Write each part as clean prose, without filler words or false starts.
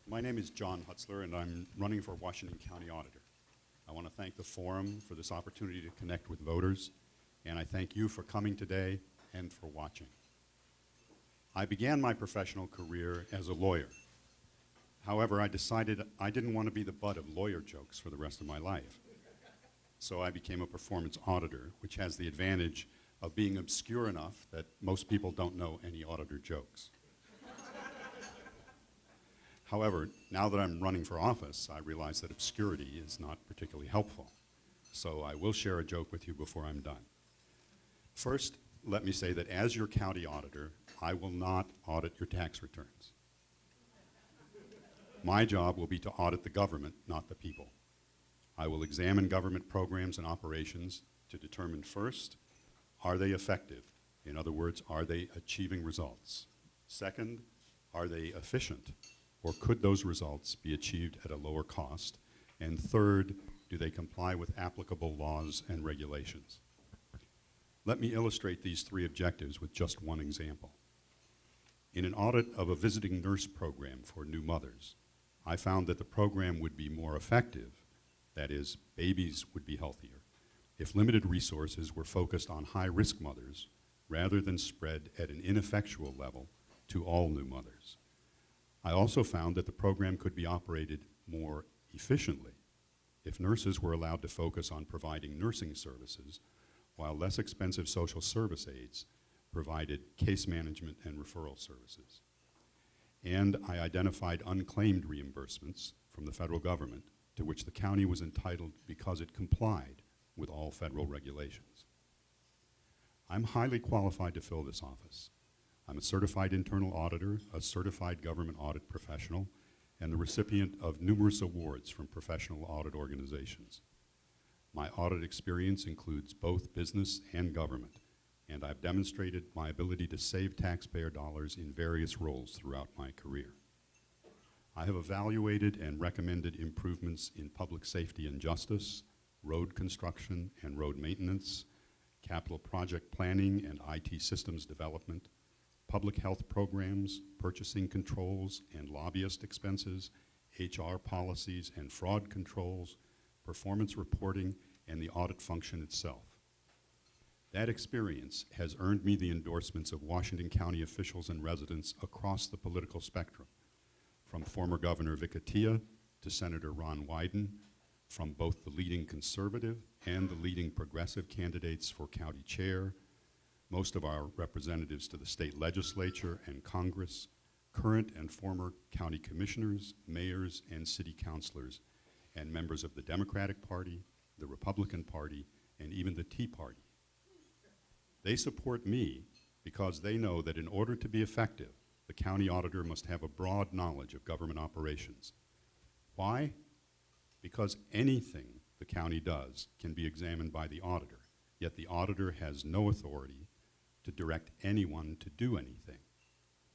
My name is John Hutzler, and I'm running for Washington County Auditor. I want to thank the forum for this opportunity to connect with voters, and I thank you for coming today and for watching. I began my professional career as a lawyer. However, I decided I didn't want to be the butt of lawyer jokes for the rest of my life. So I became a performance auditor, which has the advantage of being obscure enough that most people don't know any auditor jokes. However, now that I'm running for office, I realize that obscurity is not particularly helpful. So I will share a joke with you before I'm done. First, let me say that as your county auditor, I will not audit your tax returns. My job will be to audit the government, not the people. I will examine government programs and operations to determine first, are they effective? In other words, are they achieving results? Second, are they efficient? Or could those results be achieved at a lower cost? And third, do they comply with applicable laws and regulations? Let me illustrate these three objectives with just one example. In an audit of a visiting nurse program for new mothers, I found that the program would be more effective, that is, babies would be healthier, if limited resources were focused on high-risk mothers rather than spread at an ineffectual level to all new mothers. I also found that the program could be operated more efficiently if nurses were allowed to focus on providing nursing services while less expensive social service aides provided case management and referral services. And I identified unclaimed reimbursements from the federal government to which the county was entitled because it complied with all federal regulations. I'm highly qualified to fill this office. I'm a certified internal auditor, a certified government audit professional, and the recipient of numerous awards from professional audit organizations. My audit experience includes both business and government, and I've demonstrated my ability to save taxpayer dollars in various roles throughout my career. I have evaluated and recommended improvements in public safety and justice, road construction and road maintenance, capital project planning and IT systems development, public health programs, purchasing controls and lobbyist expenses, HR policies and fraud controls, performance reporting, and the audit function itself. That experience has earned me the endorsements of Washington County officials and residents across the political spectrum, from former Governor Vic Atiyeh to Senator Ron Wyden, from both the leading conservative and the leading progressive candidates for county chair, most of our representatives to the state legislature and Congress, current and former county commissioners, mayors, and city councilors, and members of the Democratic Party, the Republican Party, and even the Tea Party. They support me because they know that in order to be effective, the county auditor must have a broad knowledge of government operations. Why? Because anything the county does can be examined by the auditor, yet the auditor has no authority to direct anyone to do anything.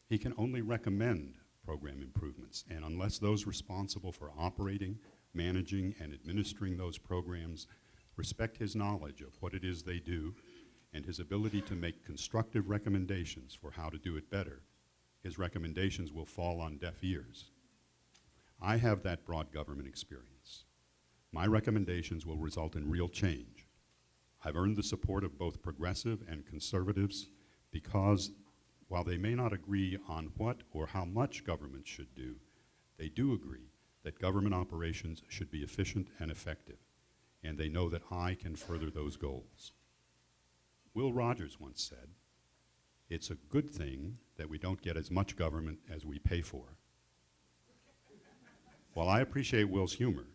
He can only recommend program improvements, and unless those responsible for operating, managing, and administering those programs respect his knowledge of what it is they do and his ability to make constructive recommendations for how to do it better, his recommendations will fall on deaf ears. I have that broad government experience. My recommendations will result in real change. I've earned the support of both progressive and conservatives because while they may not agree on what or how much government should do, they do agree that government operations should be efficient and effective, and they know that I can further those goals. Will Rogers once said, "It's a good thing that we don't get as much government as we pay for." While I appreciate Will's humor,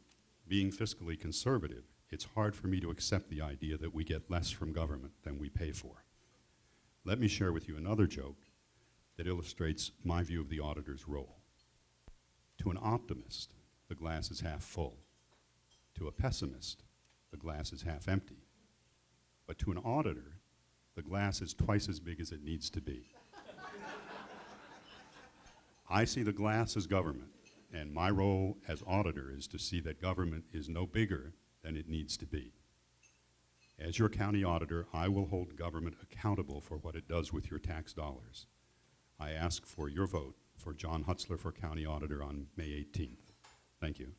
being fiscally conservative, it's hard for me to accept the idea that we get less from government than we pay for. Let me share with you another joke that illustrates my view of the auditor's role. To an optimist, the glass is half full. To a pessimist, the glass is half empty. But to an auditor, the glass is twice as big as it needs to be. I see the glass as government, and my role as auditor is to see that government is no bigger than it needs to be. As your county auditor, I will hold government accountable for what it does with your tax dollars. I ask for your vote for John Hutzler for County Auditor on May 18th. Thank you.